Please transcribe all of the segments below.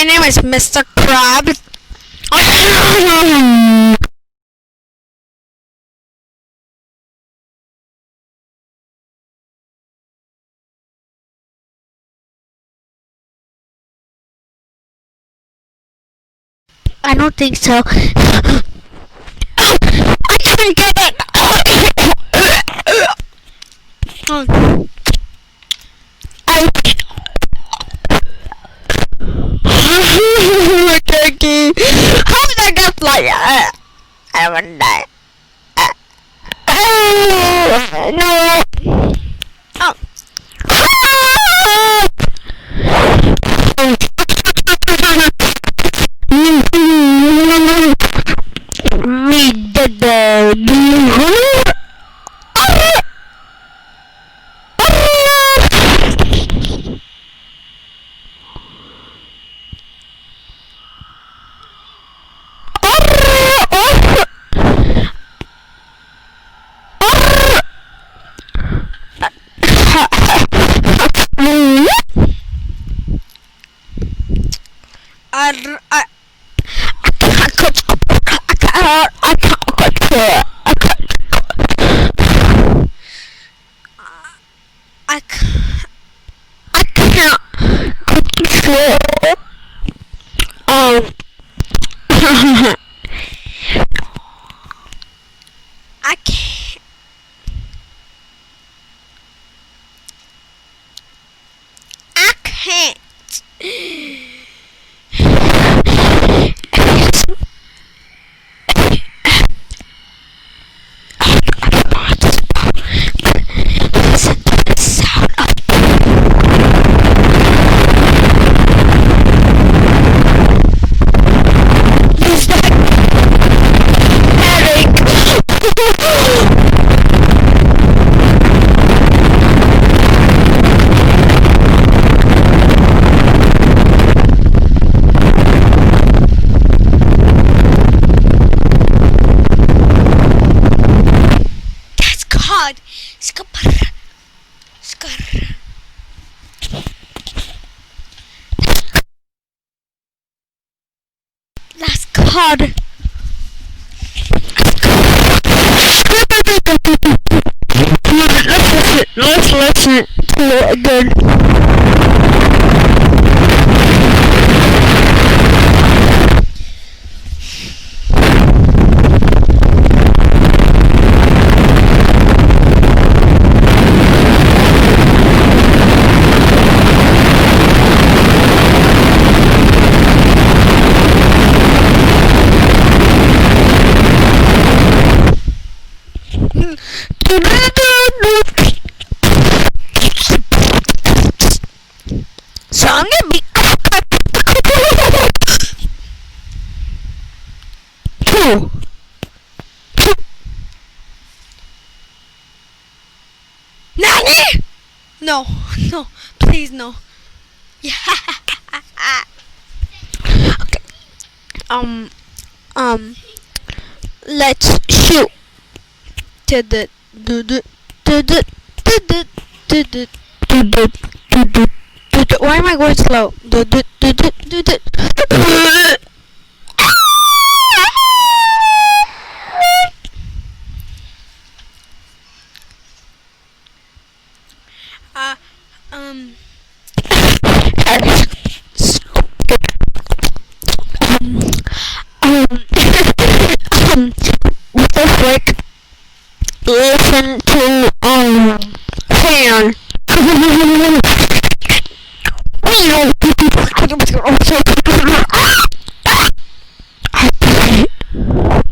My name is Mr. Crab. I don't think so. I can't get it. Turkey. How did I get like I wouldn't die. No. Oh. Read the That's God. Let's listen to it again. So I'm gonna be two. Nani? No, no, please no. Yeah. Okay. Let's shoot. Why am I going slow? What the frick? Listen to fan.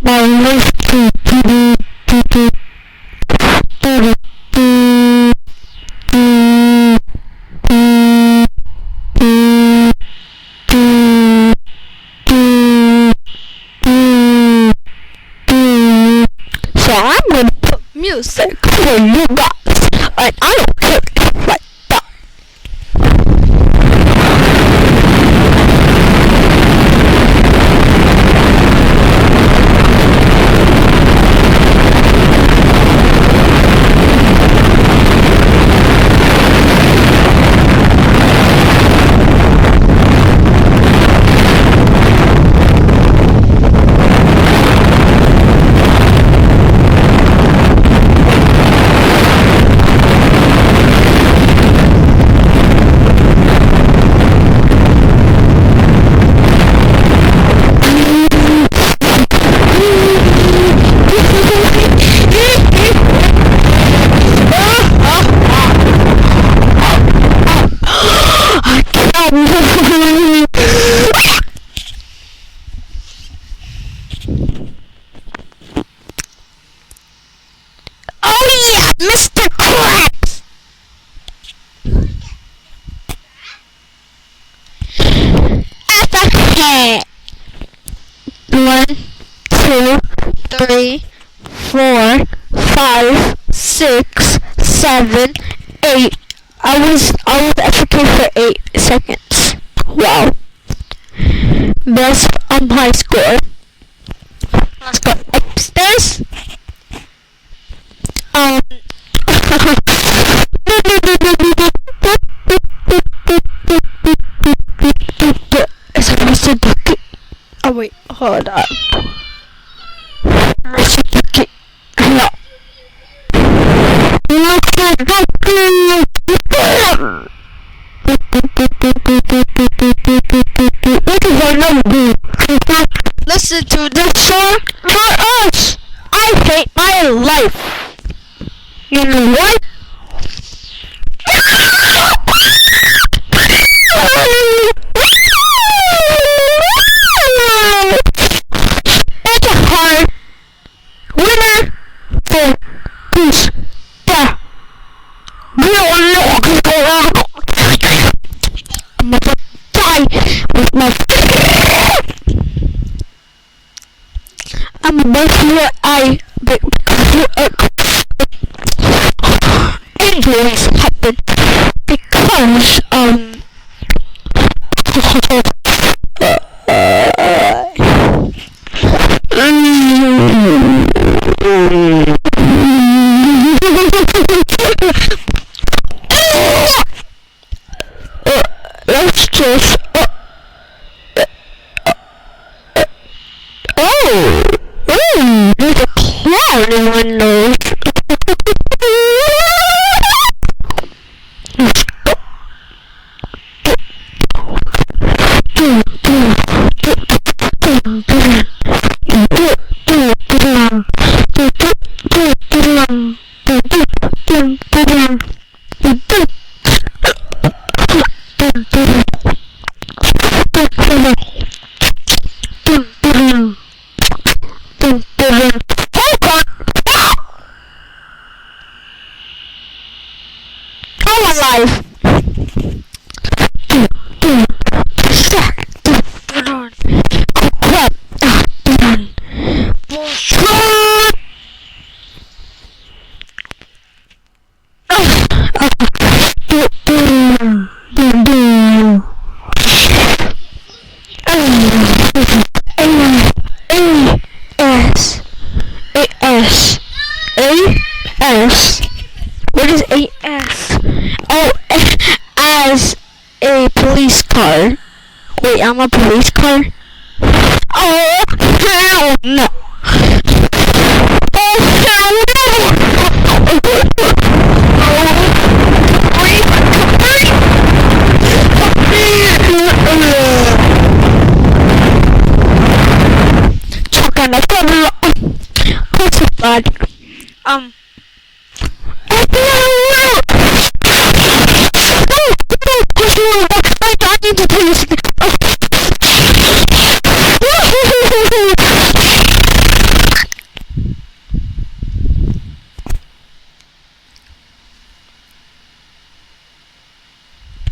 My life so I'm gonna put music for you guys, and I don't care like that. 1, 2, 3, 4, 5, 6, 7, 8. I was AFK for 8 seconds. Wow. Best high score. Let's go upstairs. Is it Mr. Ducky? Oh wait, hold on. Mr. Ducky. No. Mr. Ducky. Listen to this song for us. I hate my life. You know what? It's a hard winner for this. I'm gonna die with my. I'm about to die injuries happen because let's just there's a cloud in my nose. Alive. What is AS? Oh, as a police car. Wait, I'm a police car? Oh, hell no! Oh, hell no! Talking about what's it bad?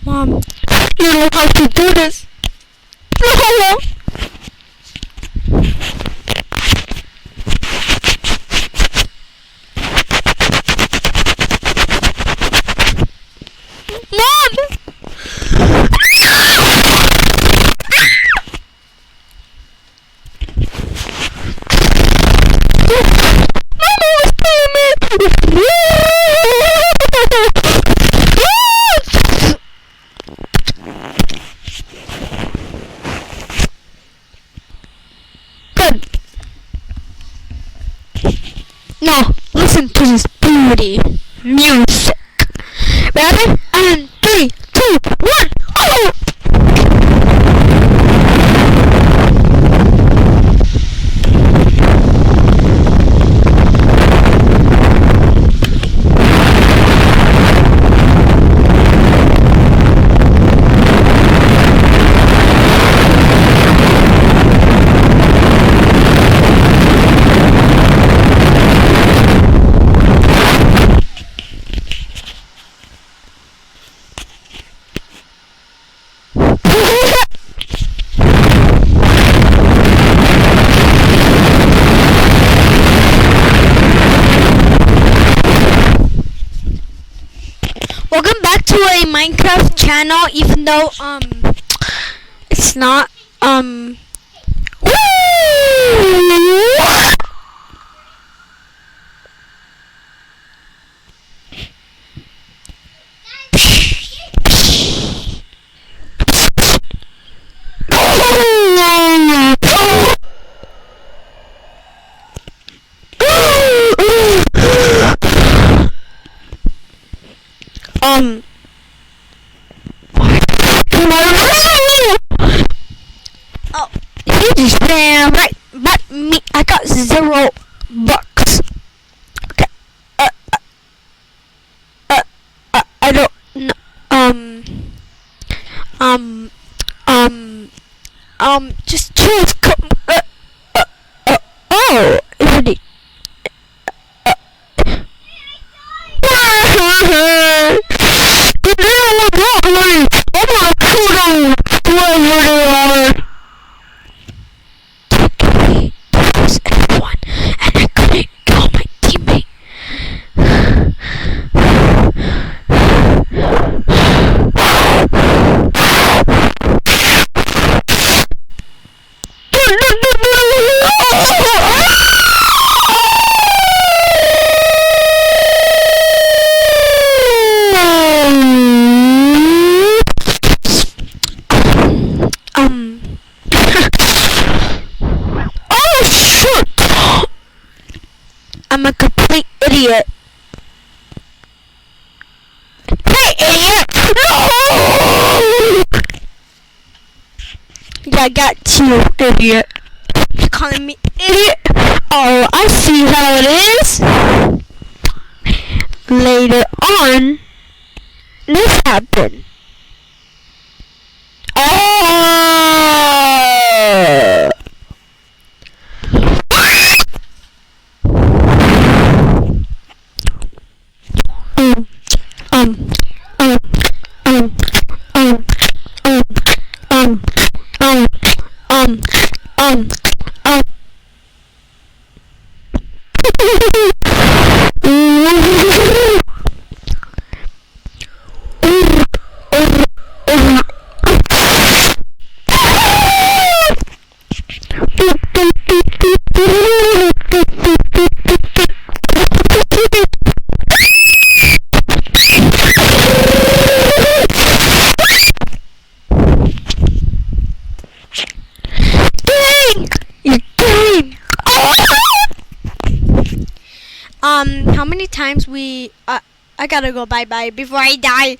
Mom, you know how to do this. No. Now, listen to this beauty music. Ready? And 3, 2, 1, oh! Minecraft channel, even though it's not oh, he just ran right, but me, I got 0 bucks. Okay, I don't know, just choose, oh, everybody. Everyone, and I couldn't kill my teammate. Oh shoot! I'm a complete idiot. Hey, idiot! No! Yeah, I got you, idiot. You're calling me idiot? Oh, I see how it is. Later on, this happened. Oh! How many times I gotta go bye-bye before I die.